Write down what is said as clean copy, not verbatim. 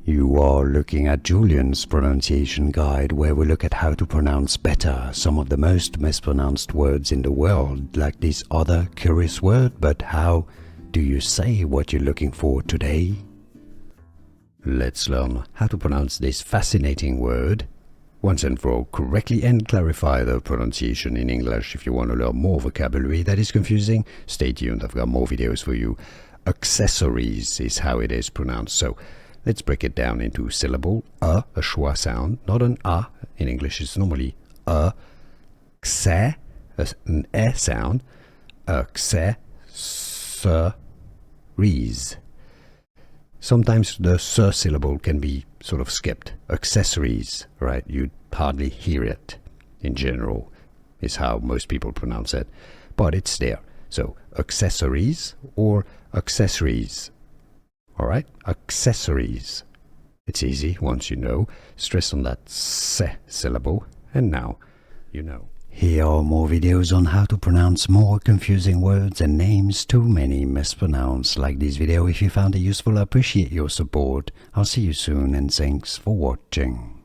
You are looking at Julian's pronunciation guide, where we look at how to pronounce better some of the most mispronounced words in the world, like this other curious word. But how do you say what you're looking for today? Let's learn how to pronounce this fascinating word once and for all correctly, and clarify the pronunciation in English. If you want to learn more vocabulary that is confusing, stay tuned, I've got more videos for you. Accessories is how it is pronounced. So let's break it down into syllable. A schwa sound, not an a. In English it's normally a. Xe, an e sound. Accessories. Sometimes the s syllable can be sort of skipped. Accessories, right? You'd hardly hear it in general, is how most people pronounce it. But it's there. So accessories or accessories. Alright? Accessories. It's easy once you know. Stress on that se syllable. And now you know. Here are more videos on how to pronounce more confusing words and names too many mispronounced. Like this video if you found it useful. I appreciate your support. I'll see you soon and thanks for watching.